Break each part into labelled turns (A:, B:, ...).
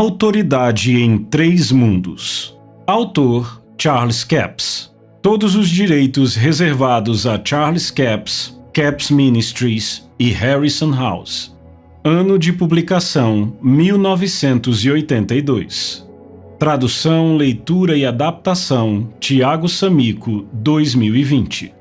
A: Autoridade em Três Mundos. Autor Charles Capps. Todos os direitos reservados a Charles Capps, Capps Ministries e Harrison House. Ano de publicação 1982. Tradução, leitura e adaptação Tiago Samico, 2020.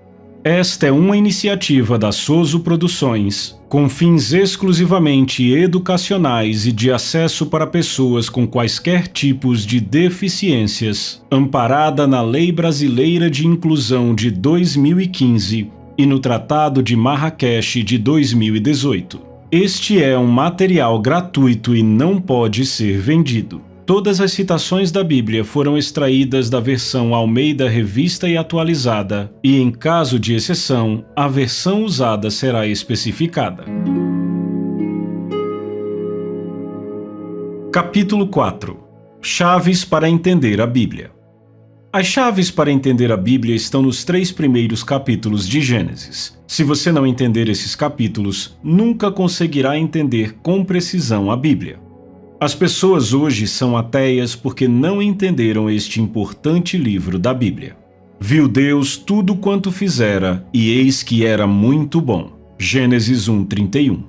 A: Esta é uma iniciativa da Soso Produções, com fins exclusivamente educacionais e de acesso para pessoas com quaisquer tipos de deficiências, amparada na Lei Brasileira de Inclusão de 2015 e no Tratado de Marrakech de 2018. Este é um material gratuito e não pode ser vendido. Todas as citações da Bíblia foram extraídas da versão Almeida Revista e Atualizada, e em caso de exceção, a versão usada será especificada. Capítulo 4. Chaves para entender a Bíblia. As chaves para entender a Bíblia estão nos 3 primeiros capítulos de Gênesis. Se você não entender esses capítulos, nunca conseguirá entender com precisão a Bíblia. As pessoas hoje são ateias porque não entenderam este importante livro da Bíblia. Viu Deus tudo quanto fizera, e eis que era muito bom. Gênesis 1:31.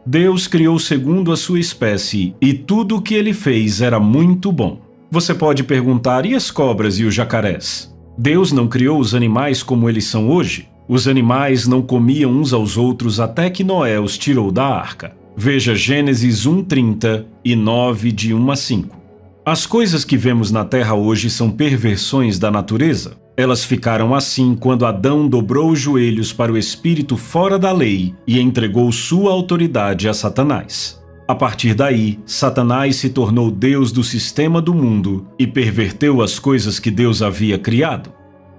A: Deus criou segundo a sua espécie, e tudo o que ele fez era muito bom. Você pode perguntar, e as cobras e os jacarés? Deus não criou os animais como eles são hoje? Os animais não comiam uns aos outros até que Noé os tirou da arca. Veja Gênesis 1:30 e 9, de 1 a 5. As coisas que vemos na Terra hoje são perversões da natureza. Elas ficaram assim quando Adão dobrou os joelhos para o espírito fora da lei e entregou sua autoridade a Satanás. A partir daí, Satanás se tornou Deus do sistema do mundo e perverteu as coisas que Deus havia criado.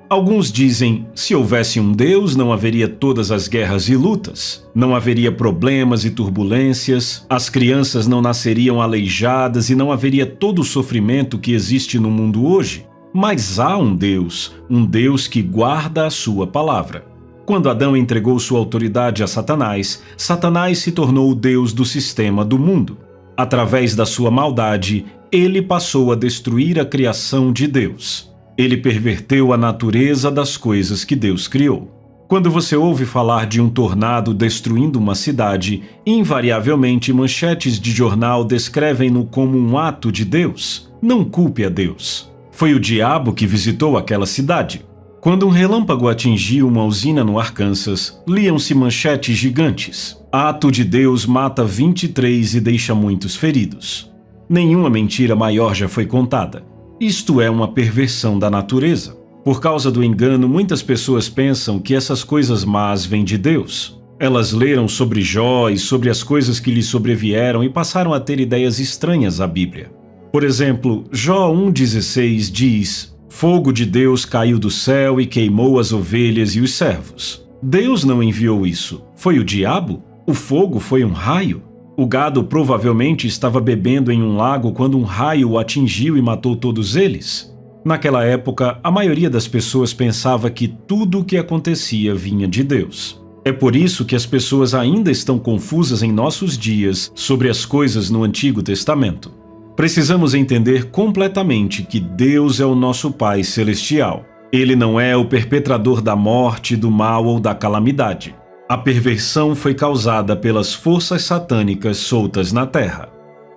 A: Alguns dizem, se houvesse um Deus, não haveria todas as guerras e lutas, não haveria problemas e turbulências, as crianças não nasceriam aleijadas e não haveria todo o sofrimento que existe no mundo hoje. Mas há um Deus que guarda a sua palavra. Quando Adão entregou sua autoridade a Satanás, Satanás se tornou o Deus do sistema do mundo. Através da sua maldade, ele passou a destruir a criação de Deus. Ele perverteu a natureza das coisas que Deus criou. Quando você ouve falar de um tornado destruindo uma cidade, invariavelmente manchetes de jornal descrevem-no como um ato de Deus. Não culpe a Deus. Foi o diabo que visitou aquela cidade. Quando um relâmpago atingiu uma usina no Arkansas, liam-se manchetes gigantes. Ato de Deus mata 23 e deixa muitos feridos. Nenhuma mentira maior já foi contada. Isto é uma perversão da natureza. Por causa do engano, muitas pessoas pensam que essas coisas más vêm de Deus. Elas leram sobre Jó e sobre as coisas que lhe sobrevieram e passaram a ter ideias estranhas à Bíblia. Por exemplo, Jó 1,16 diz: Fogo de Deus caiu do céu e queimou as ovelhas e os servos. Deus não enviou isso. Foi o diabo? O fogo foi um raio? O gado provavelmente estava bebendo em um lago quando um raio o atingiu e matou todos eles. Naquela época, a maioria das pessoas pensava que tudo o que acontecia vinha de Deus. É por isso que as pessoas ainda estão confusas em nossos dias sobre as coisas no Antigo Testamento. Precisamos entender completamente que Deus é o nosso Pai Celestial. Ele não é o perpetrador da morte, do mal ou da calamidade. A perversão foi causada pelas forças satânicas soltas na terra.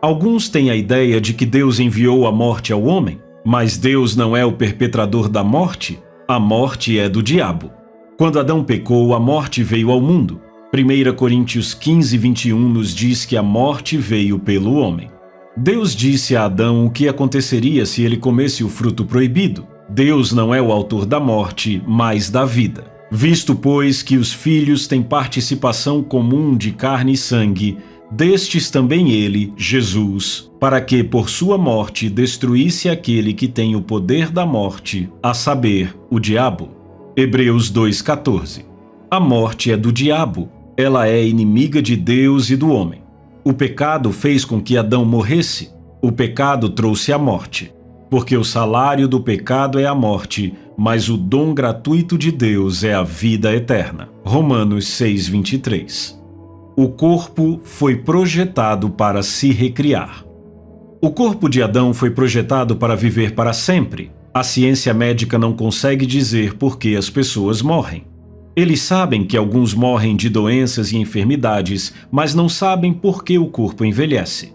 A: Alguns têm a ideia de que Deus enviou a morte ao homem, mas Deus não é o perpetrador da morte. A morte é do diabo. Quando Adão pecou, a morte veio ao mundo. 1 Coríntios 15:21 nos diz que a morte veio pelo homem. Deus disse a Adão o que aconteceria se ele comesse o fruto proibido. Deus não é o autor da morte, mas da vida. Visto, pois, que os filhos têm participação comum de carne e sangue, destes também ele, Jesus, para que, por sua morte, destruísse aquele que tem o poder da morte, a saber, o diabo. Hebreus 2,14. A morte é do diabo, ela é inimiga de Deus e do homem. O pecado fez com que Adão morresse, o pecado trouxe a morte. Porque o salário do pecado é a morte, mas o dom gratuito de Deus é a vida eterna. Romanos 6:23. O corpo foi projetado para se recriar. O corpo de Adão foi projetado para viver para sempre. A ciência médica não consegue dizer por que as pessoas morrem. Eles sabem que alguns morrem de doenças e enfermidades, mas não sabem por que o corpo envelhece.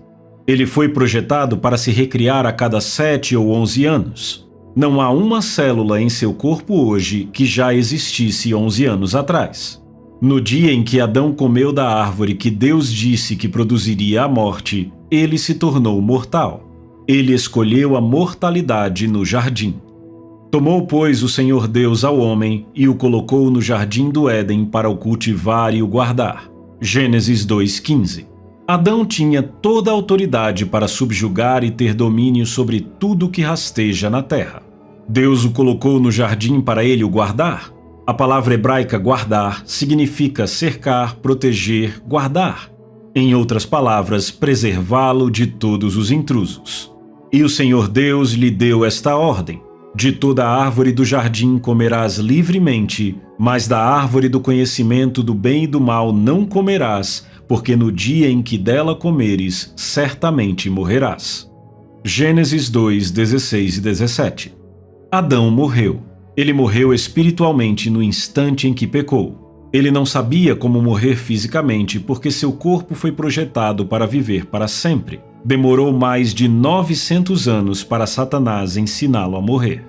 A: Ele foi projetado para se recriar a cada 7 ou 11 anos. Não há uma célula em seu corpo hoje que já existisse 11 anos atrás. No dia em que Adão comeu da árvore que Deus disse que produziria a morte, ele se tornou mortal. Ele escolheu a mortalidade no jardim. Tomou, pois, o Senhor Deus ao homem e o colocou no jardim do Éden para o cultivar e o guardar. Gênesis 2:15. Adão tinha toda a autoridade para subjugar e ter domínio sobre tudo que rasteja na terra. Deus o colocou no jardim para ele o guardar. A palavra hebraica guardar significa cercar, proteger, guardar. Em outras palavras, preservá-lo de todos os intrusos. E o Senhor Deus lhe deu esta ordem: de toda a árvore do jardim comerás livremente, mas da árvore do conhecimento do bem e do mal não comerás, porque no dia em que dela comeres, certamente morrerás. Gênesis 2:16 e 17. Adão morreu. Ele morreu espiritualmente no instante em que pecou. Ele não sabia como morrer fisicamente porque seu corpo foi projetado para viver para sempre. Demorou mais de 900 anos para Satanás ensiná-lo a morrer.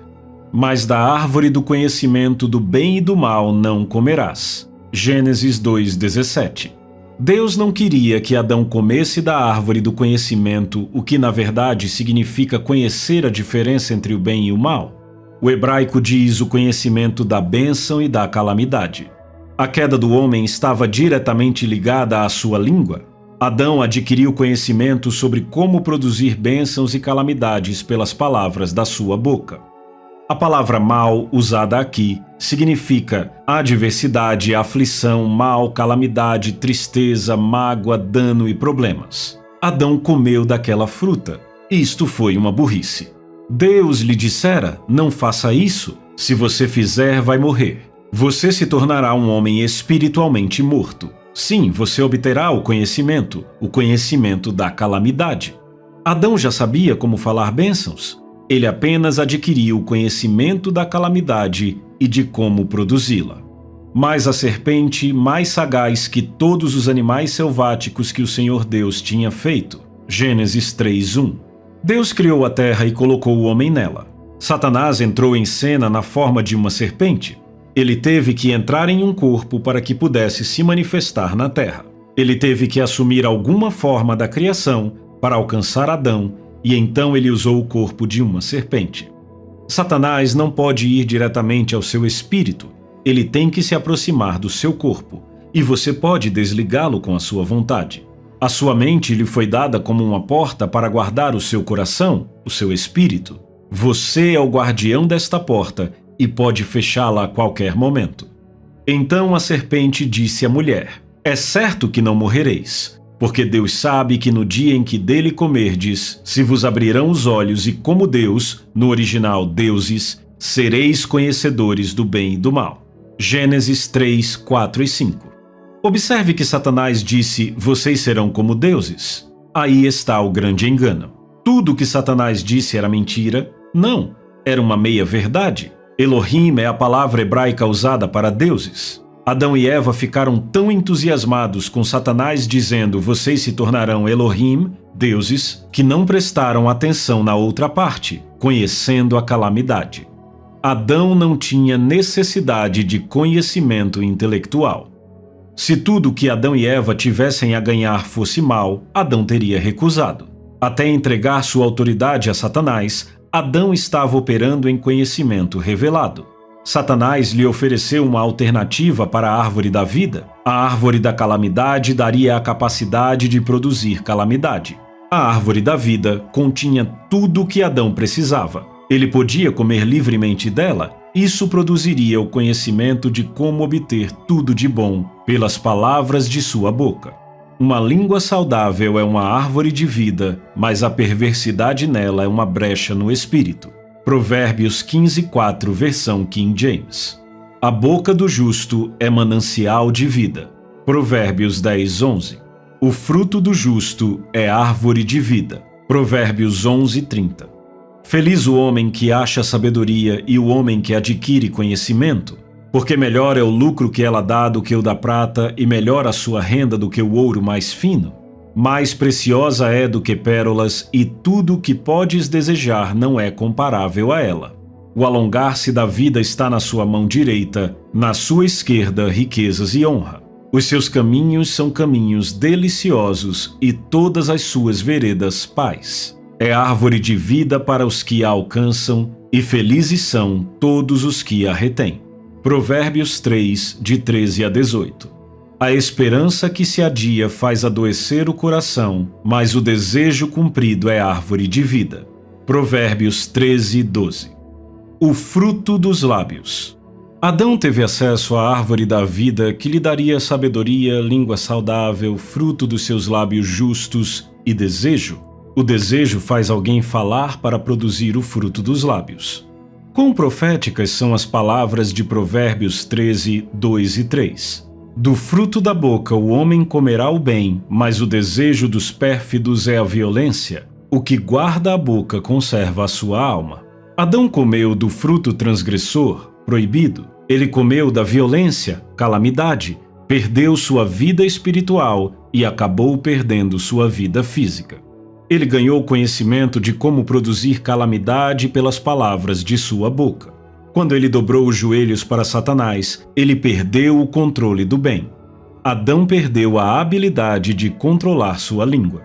A: Mas da árvore do conhecimento do bem e do mal não comerás. Gênesis 2:17. Deus não queria que Adão comesse da árvore do conhecimento, o que na verdade significa conhecer a diferença entre o bem e o mal. O hebraico diz o conhecimento da bênção e da calamidade. A queda do homem estava diretamente ligada à sua língua. Adão adquiriu conhecimento sobre como produzir bênçãos e calamidades pelas palavras da sua boca. A palavra mal, usada aqui, significa adversidade, aflição, mal, calamidade, tristeza, mágoa, dano e problemas. Adão comeu daquela fruta. Isto foi uma burrice. Deus lhe dissera: não faça isso. Se você fizer, vai morrer. Você se tornará um homem espiritualmente morto. Sim, você obterá o conhecimento da calamidade. Adão já sabia como falar bênçãos. Ele apenas adquiriu o conhecimento da calamidade e de como produzi-la. Mas a serpente, mais sagaz que todos os animais selváticos que o Senhor Deus tinha feito. Gênesis 3:1. Deus criou a terra e colocou o homem nela. Satanás entrou em cena na forma de uma serpente. Ele teve que entrar em um corpo para que pudesse se manifestar na terra. Ele teve que assumir alguma forma da criação para alcançar Adão, e então ele usou o corpo de uma serpente. Satanás não pode ir diretamente ao seu espírito. Ele tem que se aproximar do seu corpo, e você pode desligá-lo com a sua vontade. A sua mente lhe foi dada como uma porta para guardar o seu coração, o seu espírito. Você é o guardião desta porta e pode fechá-la a qualquer momento. Então a serpente disse à mulher: é certo que não morrereis, porque Deus sabe que no dia em que dele comerdes, se vos abrirão os olhos e como Deus, no original deuses, sereis conhecedores do bem e do mal. Gênesis 3, 4 e 5. Observe que Satanás disse: vocês serão como deuses. Aí está o grande engano. Tudo o que Satanás disse era mentira? Não, era uma meia-verdade. Elohim é a palavra hebraica usada para deuses. Adão e Eva ficaram tão entusiasmados com Satanás dizendo: vocês se tornarão Elohim, deuses, que não prestaram atenção na outra parte, conhecendo a calamidade. Adão não tinha necessidade de conhecimento intelectual. Se tudo que Adão e Eva tivessem a ganhar fosse mal, Adão teria recusado. Até entregar sua autoridade a Satanás, Adão estava operando em conhecimento revelado. Satanás lhe ofereceu uma alternativa para a árvore da vida. A árvore da calamidade daria a capacidade de produzir calamidade. A árvore da vida continha tudo o que Adão precisava. Ele podia comer livremente dela. Isso produziria o conhecimento de como obter tudo de bom pelas palavras de sua boca. Uma língua saudável é uma árvore de vida, mas a perversidade nela é uma brecha no espírito. Provérbios 15:4, versão King James. A boca do justo é manancial de vida. Provérbios 10:11. O fruto do justo é árvore de vida. Provérbios 11:30. Feliz o homem que acha sabedoria e o homem que adquire conhecimento, porque melhor é o lucro que ela dá do que o da prata e melhor a sua renda do que o ouro mais fino. Mais preciosa é do que pérolas e tudo o que podes desejar não é comparável a ela. O alongar-se da vida está na sua mão direita, na sua esquerda riquezas e honra. Os seus caminhos são caminhos deliciosos e todas as suas veredas paz. É árvore de vida para os que a alcançam e felizes são todos os que a retêm. Provérbios 3, de 13 a 18. A esperança que se adia faz adoecer o coração, mas o desejo cumprido é árvore de vida. Provérbios 13, 12. O fruto dos lábios. Adão teve acesso à árvore da vida que lhe daria sabedoria, língua saudável, fruto dos seus lábios justos e desejo. O desejo faz alguém falar para produzir o fruto dos lábios. Quão proféticas são as palavras de Provérbios 13, 2 e 3. Do fruto da boca o homem comerá o bem, mas o desejo dos pérfidos é a violência. O que guarda a boca conserva a sua alma. Adão comeu do fruto transgressor, proibido. Ele comeu da violência, calamidade, perdeu sua vida espiritual e acabou perdendo sua vida física. Ele ganhou conhecimento de como produzir calamidade pelas palavras de sua boca. Quando ele dobrou os joelhos para Satanás, ele perdeu o controle do bem. Adão perdeu a habilidade de controlar sua língua.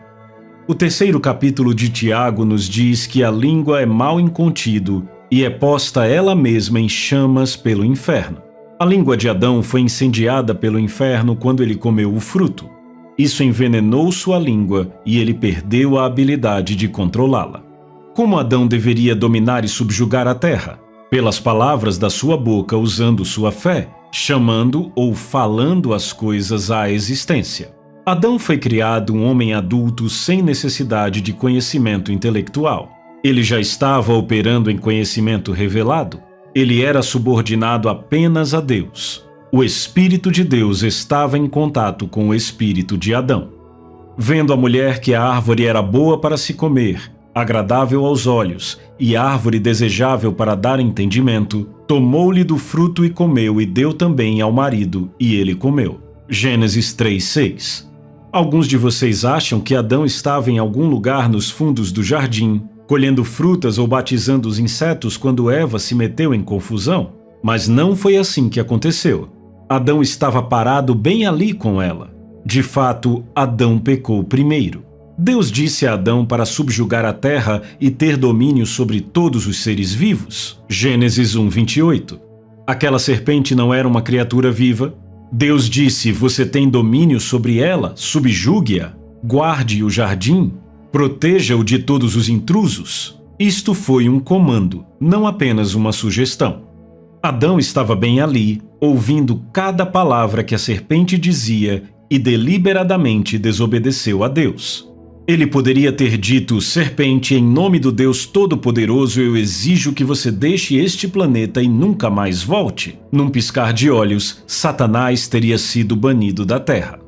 A: O terceiro capítulo de Tiago nos diz que a língua é mal incontido e é posta ela mesma em chamas pelo inferno. A língua de Adão foi incendiada pelo inferno quando ele comeu o fruto. Isso envenenou sua língua e ele perdeu a habilidade de controlá-la. Como Adão deveria dominar e subjugar a terra? Pelas palavras da sua boca, usando sua fé, chamando ou falando as coisas à existência. Adão foi criado um homem adulto sem necessidade de conhecimento intelectual. Ele já estava operando em conhecimento revelado. Ele era subordinado apenas a Deus. O Espírito de Deus estava em contato com o Espírito de Adão. Vendo a mulher que a árvore era boa para se comer, agradável aos olhos e árvore desejável para dar entendimento, tomou-lhe do fruto e comeu e deu também ao marido, e ele comeu. Gênesis 3:6. Alguns de vocês acham que Adão estava em algum lugar nos fundos do jardim, colhendo frutas ou batizando os insetos quando Eva se meteu em confusão? Mas não foi assim que aconteceu. Adão estava parado bem ali com ela. De fato, Adão pecou primeiro. Deus disse a Adão para subjugar a terra e ter domínio sobre todos os seres vivos. Gênesis 1:28. Aquela serpente não era uma criatura viva? Deus disse: você tem domínio sobre ela, subjugue-a, guarde o jardim, proteja-o de todos os intrusos. Isto foi um comando, não apenas uma sugestão. Adão estava bem ali, ouvindo cada palavra que a serpente dizia e deliberadamente desobedeceu a Deus. Ele poderia ter dito: serpente, em nome do Deus Todo-Poderoso, eu exijo que você deixe este planeta e nunca mais volte. Num piscar de olhos, Satanás teria sido banido da terra.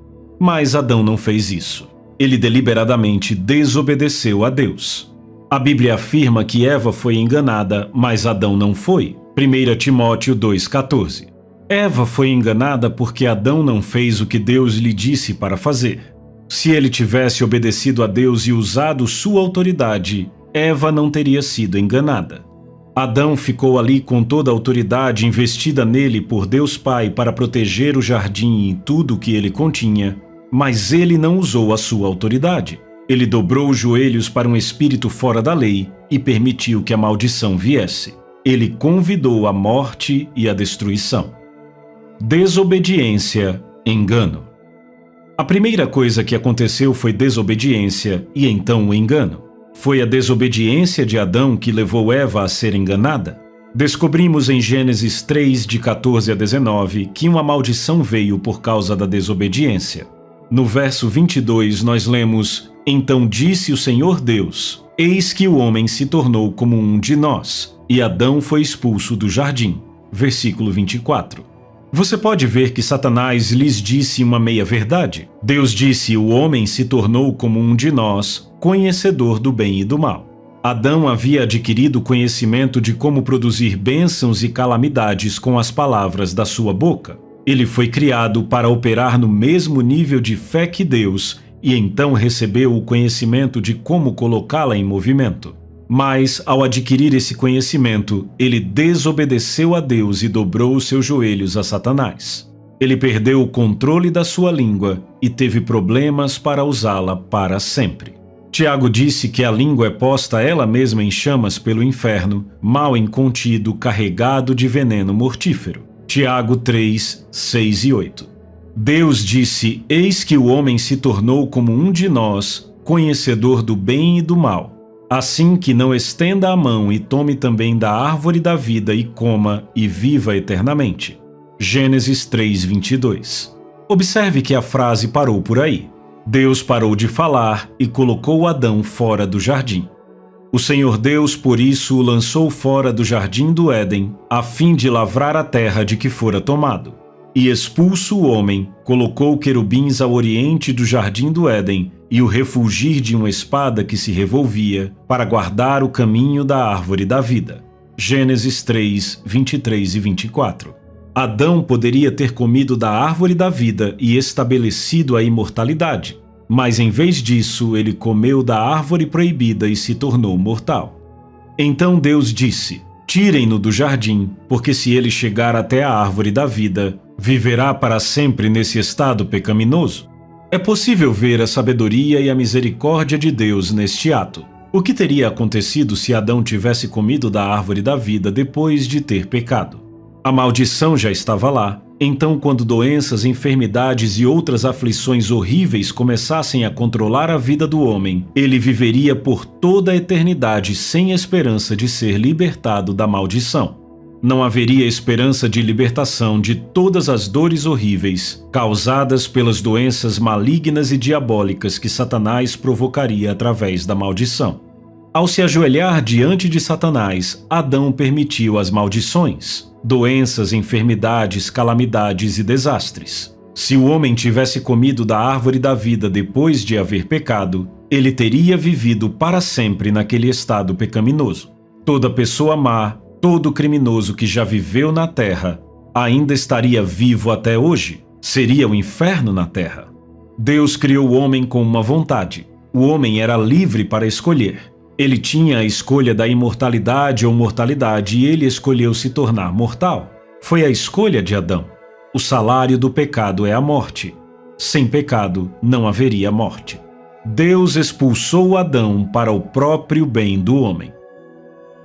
A: Mas Adão não fez isso. Ele deliberadamente desobedeceu a Deus. A Bíblia afirma que Eva foi enganada, mas Adão não foi. 1 Timóteo 2,14. Eva foi enganada porque Adão não fez o que Deus lhe disse para fazer. Se ele tivesse obedecido a Deus e usado sua autoridade, Eva não teria sido enganada. Adão ficou ali com toda a autoridade investida nele por Deus Pai para proteger o jardim e tudo o que ele continha, mas ele não usou a sua autoridade. Ele dobrou os joelhos para um espírito fora da lei e permitiu que a maldição viesse. Ele convidou a morte e a destruição. Desobediência, engano. A primeira coisa que aconteceu foi desobediência e então o engano. Foi a desobediência de Adão que levou Eva a ser enganada. Descobrimos em Gênesis 3, de 14 a 19, que uma maldição veio por causa da desobediência. No verso 22 nós lemos: então disse o Senhor Deus: eis que o homem se tornou como um de nós, e Adão foi expulso do jardim. Versículo 24. Você pode ver que Satanás lhes disse uma meia-verdade. Deus disse: o homem se tornou como um de nós, conhecedor do bem e do mal. Adão havia adquirido conhecimento de como produzir bênçãos e calamidades com as palavras da sua boca. Ele foi criado para operar no mesmo nível de fé que Deus e então recebeu o conhecimento de como colocá-la em movimento. Mas, ao adquirir esse conhecimento, ele desobedeceu a Deus e dobrou os seus joelhos a Satanás. Ele perdeu o controle da sua língua e teve problemas para usá-la para sempre. Tiago disse que a língua é posta ela mesma em chamas pelo inferno, mal incontido, carregado de veneno mortífero. Tiago 3, 6 e 8. Deus disse: Eis que o homem se tornou como um de nós, conhecedor do bem e do mal. Assim que não estenda a mão e tome também da árvore da vida e coma e viva eternamente. Gênesis 3, 22. Observe que a frase parou por aí. Deus parou de falar e colocou Adão fora do jardim. O Senhor Deus, por isso, o lançou fora do jardim do Éden, a fim de lavrar a terra de que fora tomado. E expulso o homem, colocou querubins ao oriente do jardim do Éden e o refulgir de uma espada que se revolvia, para guardar o caminho da árvore da vida. Gênesis 3, 23 e 24. Adão poderia ter comido da árvore da vida e estabelecido a imortalidade, mas em vez disso ele comeu da árvore proibida e se tornou mortal. Então Deus disse: Tirem-no do jardim, porque se ele chegar até a árvore da vida, viverá para sempre nesse estado pecaminoso. É possível ver a sabedoria e a misericórdia de Deus neste ato. O que teria acontecido se Adão tivesse comido da árvore da vida depois de ter pecado? A maldição já estava lá, então quando doenças, enfermidades e outras aflições horríveis começassem a controlar a vida do homem, ele viveria por toda a eternidade sem esperança de ser libertado da maldição. Não haveria esperança de libertação de todas as dores horríveis causadas pelas doenças malignas e diabólicas que Satanás provocaria através da maldição. Ao se ajoelhar diante de Satanás, Adão permitiu as maldições, doenças, enfermidades, calamidades e desastres. Se o homem tivesse comido da árvore da vida depois de haver pecado, ele teria vivido para sempre naquele estado pecaminoso. Toda pessoa má, todo criminoso que já viveu na terra, ainda estaria vivo até hoje. Seria o inferno na terra. Deus criou o homem com uma vontade. O homem era livre para escolher. Ele tinha a escolha da imortalidade ou mortalidade e ele escolheu se tornar mortal. Foi a escolha de Adão. O salário do pecado é a morte. Sem pecado não haveria morte. Deus expulsou Adão para o próprio bem do homem.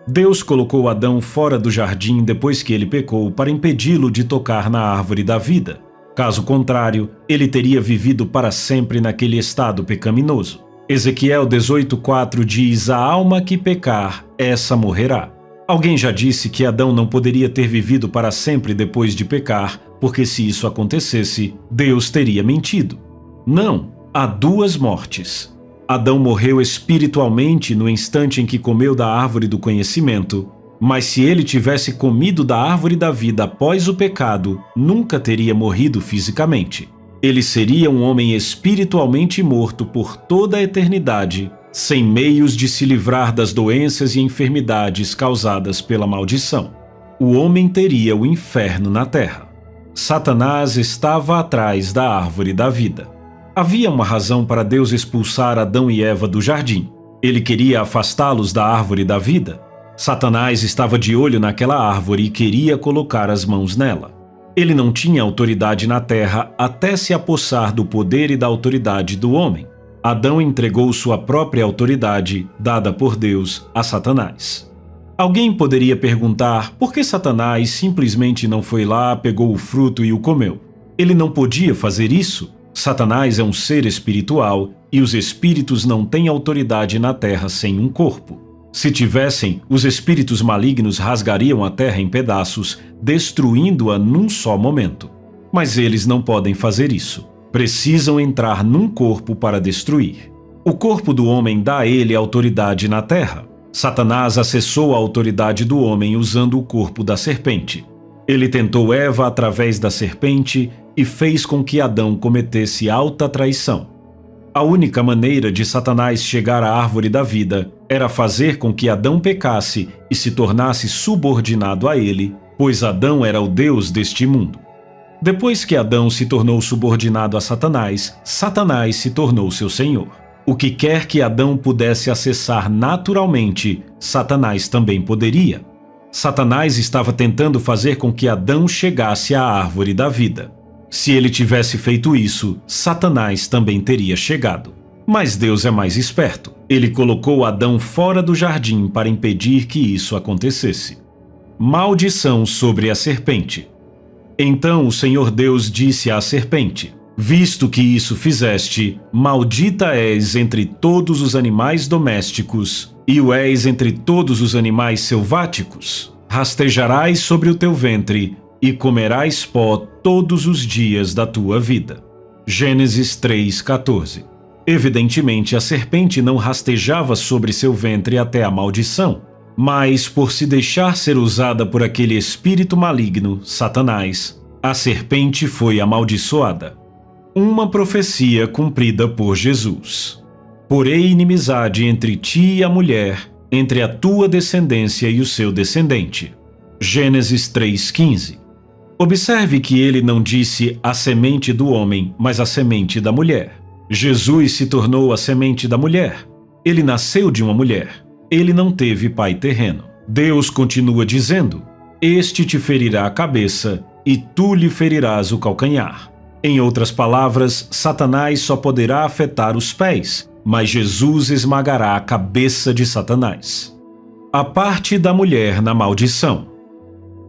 A: Deus colocou Adão fora do jardim depois que ele pecou para impedi-lo de tocar na árvore da vida. Caso contrário, ele teria vivido para sempre naquele estado pecaminoso. Ezequiel 18:4 diz: A alma que pecar, essa morrerá. Alguém já disse que Adão não poderia ter vivido para sempre depois de pecar, porque se isso acontecesse, Deus teria mentido. Não, há duas mortes. Adão morreu espiritualmente no instante em que comeu da árvore do conhecimento, mas se ele tivesse comido da árvore da vida após o pecado, nunca teria morrido fisicamente. Ele seria um homem espiritualmente morto por toda a eternidade, sem meios de se livrar das doenças e enfermidades causadas pela maldição. O homem teria o inferno na terra. Satanás estava atrás da árvore da vida. Havia uma razão para Deus expulsar Adão e Eva do jardim. Ele queria afastá-los da árvore da vida. Satanás estava de olho naquela árvore e queria colocar as mãos nela. Ele não tinha autoridade na terra até se apossar do poder e da autoridade do homem. Adão entregou sua própria autoridade, dada por Deus, a Satanás. Alguém poderia perguntar por que Satanás simplesmente não foi lá, pegou o fruto e o comeu. Ele não podia fazer isso. Satanás é um ser espiritual e os espíritos não têm autoridade na terra sem um corpo. Se tivessem, os espíritos malignos rasgariam a terra em pedaços, destruindo-a num só momento. Mas eles não podem fazer isso. Precisam entrar num corpo para destruir. O corpo do homem dá a ele autoridade na terra. Satanás acessou a autoridade do homem usando o corpo da serpente. Ele tentou Eva através da serpente e fez com que Adão cometesse alta traição. A única maneira de Satanás chegar à árvore da vida era fazer com que Adão pecasse e se tornasse subordinado a ele, pois Adão era o Deus deste mundo. Depois que Adão se tornou subordinado a Satanás, Satanás se tornou seu senhor. O que quer que Adão pudesse acessar naturalmente, Satanás também poderia. Satanás estava tentando fazer com que Adão chegasse à árvore da vida. Se ele tivesse feito isso, Satanás também teria chegado. Mas Deus é mais esperto. Ele colocou Adão fora do jardim para impedir que isso acontecesse. Maldição sobre a serpente. Então o Senhor Deus disse à serpente: visto que isso fizeste, maldita és entre todos os animais domésticos, e o és entre todos os animais selváticos. Rastejarás sobre o teu ventre, e comerás pó todos os dias da tua vida. Gênesis 3:14. Evidentemente, a serpente não rastejava sobre seu ventre até a maldição, mas por se deixar ser usada por aquele espírito maligno, Satanás, a serpente foi amaldiçoada. Uma profecia cumprida por Jesus. Porém inimizade entre ti e a mulher, entre a tua descendência e o seu descendente. Gênesis 3:15. Observe que ele não disse a semente do homem, mas a semente da mulher. Jesus se tornou a semente da mulher. Ele nasceu de uma mulher. Ele não teve pai terreno. Deus continua dizendo: este te ferirá a cabeça, e tu lhe ferirás o calcanhar. Em outras palavras, Satanás só poderá afetar os pés, mas Jesus esmagará a cabeça de Satanás. A parte da mulher na maldição.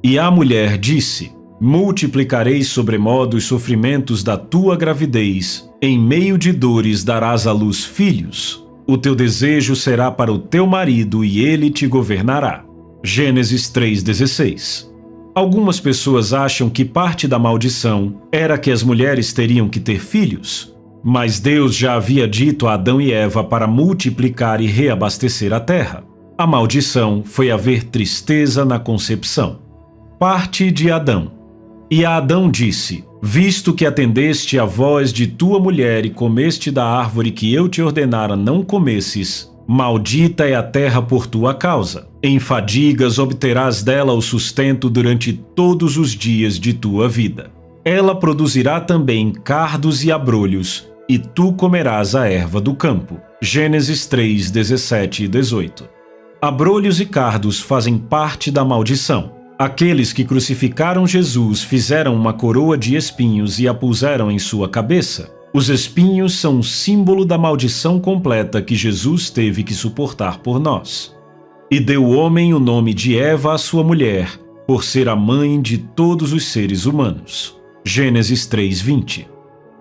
A: E a mulher disse: multiplicarei sobremodo os sofrimentos da tua gravidez, em meio de dores darás à luz filhos. O teu desejo será para o teu marido e ele te governará. Gênesis 3:16. Algumas pessoas acham que parte da maldição era que as mulheres teriam que ter filhos, mas Deus já havia dito a Adão e Eva para multiplicar e reabastecer a terra. A maldição foi haver tristeza na concepção. Parte de Adão. E a Adão disse: visto que atendeste à voz de tua mulher e comeste da árvore que eu te ordenara não comesses, maldita é a terra por tua causa. Em fadigas obterás dela o sustento durante todos os dias de tua vida. Ela produzirá também cardos e abrolhos, e tu comerás a erva do campo. Gênesis 3:17 e 18. Abrolhos e cardos fazem parte da maldição. Aqueles que crucificaram Jesus fizeram uma coroa de espinhos e a puseram em sua cabeça. Os espinhos são um símbolo da maldição completa que Jesus teve que suportar por nós. E deu o homem o nome de Eva à sua mulher, por ser a mãe de todos os seres humanos. Gênesis 3:20.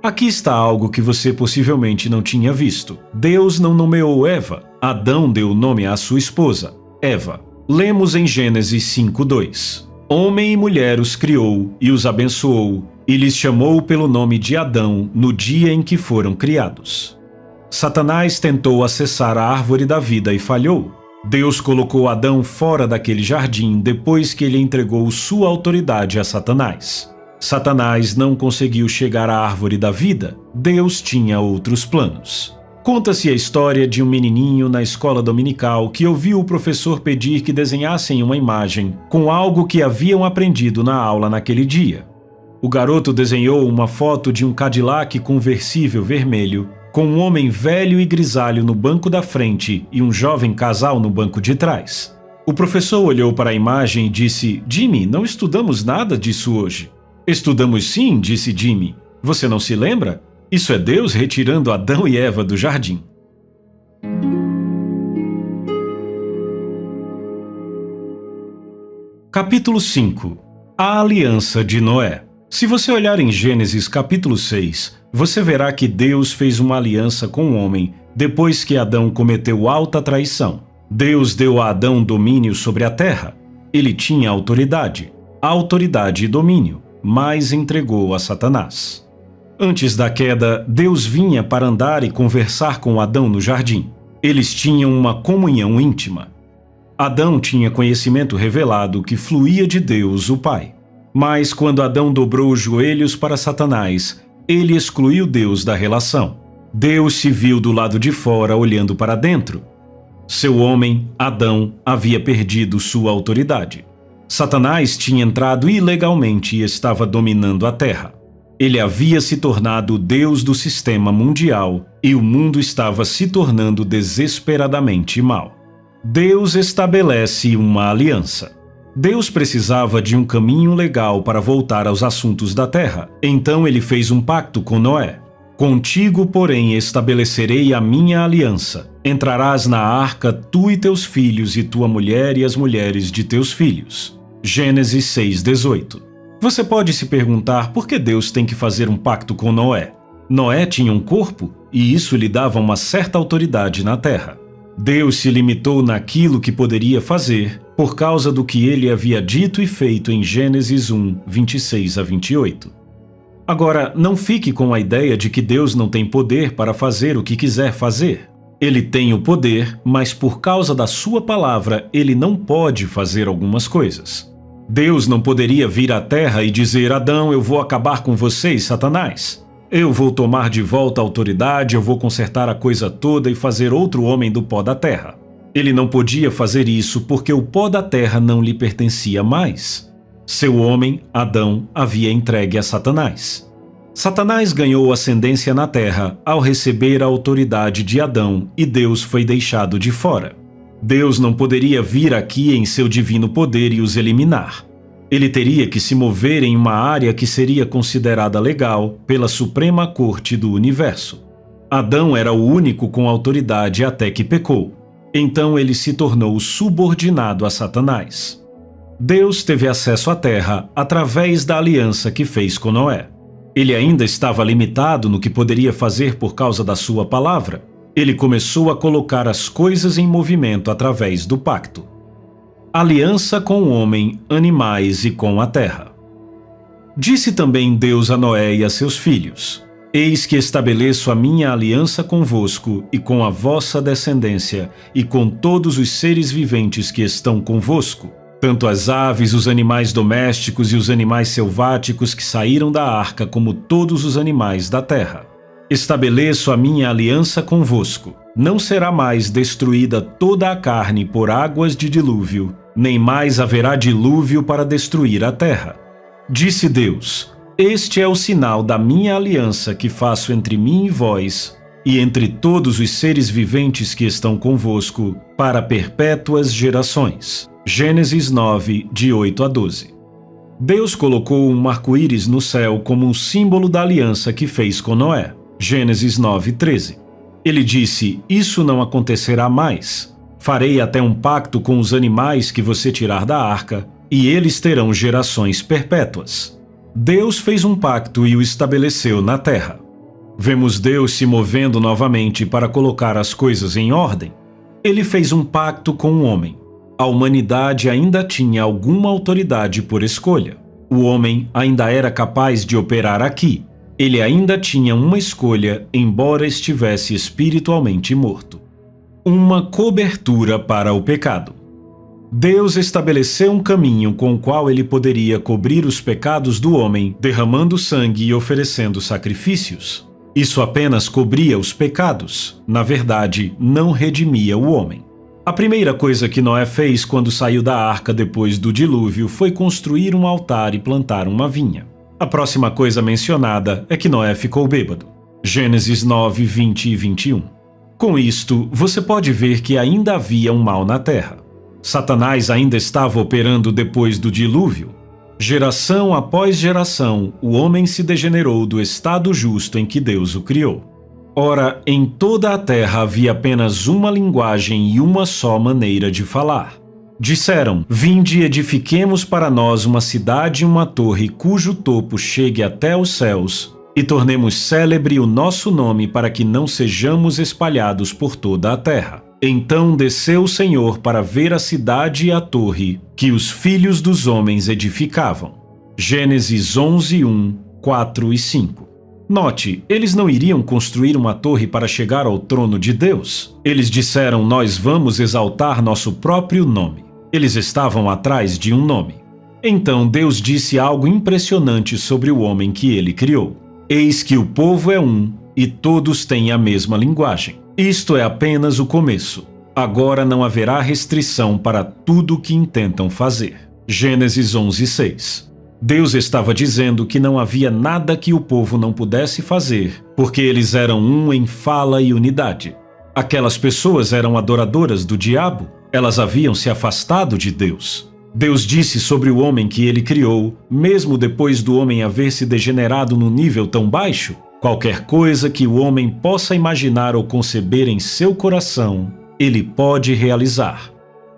A: Aqui está algo que você possivelmente não tinha visto. Deus não nomeou Eva. Adão deu o nome à sua esposa, Eva. Lemos em Gênesis 5:2. Homem e mulher os criou e os abençoou, e lhes chamou pelo nome de Adão no dia em que foram criados. Satanás tentou acessar a árvore da vida e falhou. Deus colocou Adão fora daquele jardim depois que ele entregou sua autoridade a Satanás. Satanás não conseguiu chegar à árvore da vida. Deus tinha outros planos. Conta-se a história de um menininho na escola dominical que ouviu o professor pedir que desenhassem uma imagem com algo que haviam aprendido na aula naquele dia. O garoto desenhou uma foto de um Cadillac conversível vermelho, com um homem velho e grisalho no banco da frente e um jovem casal no banco de trás. O professor olhou para a imagem e disse: Jimmy, não estudamos nada disso hoje. Estudamos sim, disse Jimmy. Você não se lembra? Isso é Deus retirando Adão e Eva do jardim. Capítulo 5. A aliança de Noé. Se você olhar em Gênesis capítulo 6, você verá que Deus fez uma aliança com o homem depois que Adão cometeu alta traição. Deus deu a Adão domínio sobre a terra. Ele tinha autoridade e domínio, mas entregou a Satanás. Antes da queda, Deus vinha para andar e conversar com Adão no jardim. Eles tinham uma comunhão íntima. Adão tinha conhecimento revelado que fluía de Deus, o Pai. Mas quando Adão dobrou os joelhos para Satanás, ele excluiu Deus da relação. Deus se viu do lado de fora olhando para dentro. Seu homem, Adão, havia perdido sua autoridade. Satanás tinha entrado ilegalmente e estava dominando a terra. Ele havia se tornado o Deus do sistema mundial e o mundo estava se tornando desesperadamente mau. Deus estabelece uma aliança. Deus precisava de um caminho legal para voltar aos assuntos da terra. Então ele fez um pacto com Noé. Contigo, porém, estabelecerei a minha aliança. Entrarás na arca, tu e teus filhos, e tua mulher e as mulheres de teus filhos. Gênesis 6:18. Você pode se perguntar por que Deus tem que fazer um pacto com Noé. Noé tinha um corpo e isso lhe dava uma certa autoridade na terra. Deus se limitou naquilo que poderia fazer por causa do que ele havia dito e feito em Gênesis 1:26-28. Agora, não fique com a ideia de que Deus não tem poder para fazer o que quiser fazer. Ele tem o poder, mas por causa da sua palavra, ele não pode fazer algumas coisas. Deus não poderia vir à terra e dizer: Adão, eu vou acabar com vocês, Satanás. Eu vou tomar de volta a autoridade, eu vou consertar a coisa toda e fazer outro homem do pó da terra. Ele não podia fazer isso porque o pó da terra não lhe pertencia mais. Seu homem, Adão, havia entregue a Satanás. Satanás ganhou ascendência na terra ao receber a autoridade de Adão e Deus foi deixado de fora. Deus não poderia vir aqui em seu divino poder e os eliminar. Ele teria que se mover em uma área que seria considerada legal pela Suprema Corte do Universo. Adão era o único com autoridade até que pecou. Então ele se tornou subordinado a Satanás. Deus teve acesso à terra através da aliança que fez com Noé. Ele ainda estava limitado no que poderia fazer por causa da sua palavra. Ele começou a colocar as coisas em movimento através do pacto. Aliança com o homem, animais e com a terra. Disse também Deus a Noé e a seus filhos: Eis que estabeleço a minha aliança convosco e com a vossa descendência e com todos os seres viventes que estão convosco, tanto as aves, os animais domésticos e os animais selváticos que saíram da arca, como todos os animais da terra. Estabeleço a minha aliança convosco. Não será mais destruída toda a carne por águas de dilúvio, nem mais haverá dilúvio para destruir a terra. Disse Deus: Este é o sinal da minha aliança que faço entre mim e vós, e entre todos os seres viventes que estão convosco, para perpétuas gerações. Gênesis 9, de 8-12. Deus colocou um arco-íris no céu como um símbolo da aliança que fez com Noé. Gênesis 9:13. Ele disse: Isso não acontecerá mais. Farei até um pacto com os animais que você tirar da arca, e eles terão gerações perpétuas. Deus fez um pacto e o estabeleceu na terra. Vemos Deus se movendo novamente para colocar as coisas em ordem. Ele fez um pacto com o homem. A humanidade ainda tinha alguma autoridade por escolha. O homem ainda era capaz de operar aqui. Ele ainda tinha uma escolha, embora estivesse espiritualmente morto. Uma cobertura para o pecado. Deus estabeleceu um caminho com o qual ele poderia cobrir os pecados do homem, derramando sangue e oferecendo sacrifícios. Isso apenas cobria os pecados, na verdade, não redimia o homem. A primeira coisa que Noé fez quando saiu da arca depois do dilúvio foi construir um altar e plantar uma vinha. A próxima coisa mencionada é que Noé ficou bêbado. Gênesis 9, 20 e 21. Com isto, você pode ver que ainda havia um mal na terra. Satanás ainda estava operando depois do dilúvio. Geração após geração, o homem se degenerou do estado justo em que Deus o criou. Ora, em toda a terra havia apenas uma linguagem e uma só maneira de falar. Disseram: Vinde e edifiquemos para nós uma cidade e uma torre cujo topo chegue até os céus, e tornemos célebre o nosso nome para que não sejamos espalhados por toda a terra. Então desceu o Senhor para ver a cidade e a torre que os filhos dos homens edificavam. Gênesis 11, 1, 4 e 5. Note, eles não iriam construir uma torre para chegar ao trono de Deus. Eles disseram: Nós vamos exaltar nosso próprio nome. Eles estavam atrás de um nome. Então Deus disse algo impressionante sobre o homem que ele criou. Eis que o povo é um, e todos têm a mesma linguagem. Isto é apenas o começo. Agora não haverá restrição para tudo o que intentam fazer. Gênesis 11:6. Deus estava dizendo que não havia nada que o povo não pudesse fazer, porque eles eram um em fala e unidade. Aquelas pessoas eram adoradoras do diabo, elas haviam se afastado de Deus. Deus disse sobre o homem que ele criou, mesmo depois do homem haver se degenerado num nível tão baixo, qualquer coisa que o homem possa imaginar ou conceber em seu coração, ele pode realizar.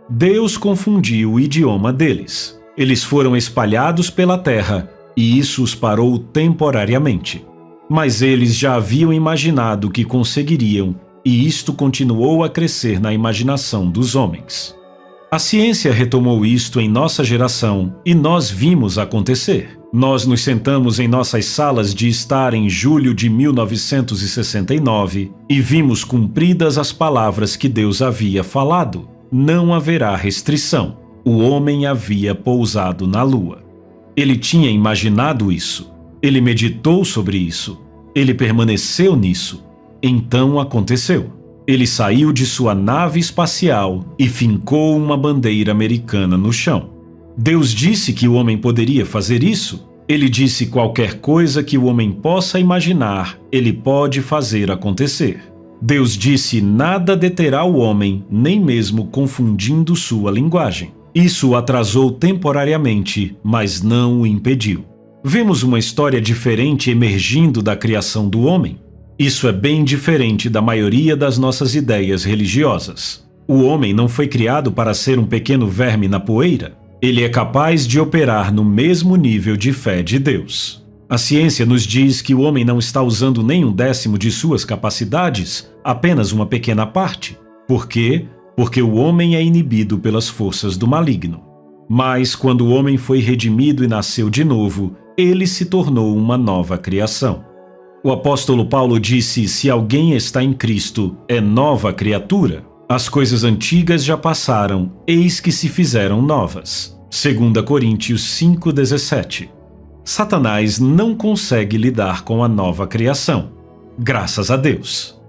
A: Deus confundiu o idioma deles. Eles foram espalhados pela terra e isso os parou temporariamente. Mas eles já haviam imaginado que conseguiriam e isto continuou a crescer na imaginação dos homens. A ciência retomou isto em nossa geração e nós vimos acontecer. Nós nos sentamos em nossas salas de estar em julho de 1969 e vimos cumpridas as palavras que Deus havia falado. Não haverá restrição. O homem havia pousado na Lua. Ele tinha imaginado isso. Ele meditou sobre isso. Ele permaneceu nisso. Então aconteceu. Ele saiu de sua nave espacial e fincou uma bandeira americana no chão. Deus disse que o homem poderia fazer isso. Ele disse qualquer coisa que o homem possa imaginar, ele pode fazer acontecer. Deus disse nada deterá o homem, nem mesmo confundindo sua linguagem. Isso o atrasou temporariamente, mas não o impediu. Vemos uma história diferente emergindo da criação do homem. Isso é bem diferente da maioria das nossas ideias religiosas. O homem não foi criado para ser um pequeno verme na poeira. Ele é capaz de operar no mesmo nível de fé de Deus. A ciência nos diz que o homem não está usando nem 1/10 de suas capacidades, apenas uma pequena parte. Por quê? Porque o homem é inibido pelas forças do maligno. Mas quando o homem foi redimido e nasceu de novo, ele se tornou uma nova criação. O apóstolo Paulo disse: se alguém está em Cristo, é nova criatura. As coisas antigas já passaram, eis que se fizeram novas. 2 Coríntios 5:17. Satanás não consegue lidar com a nova criação. Graças a Deus.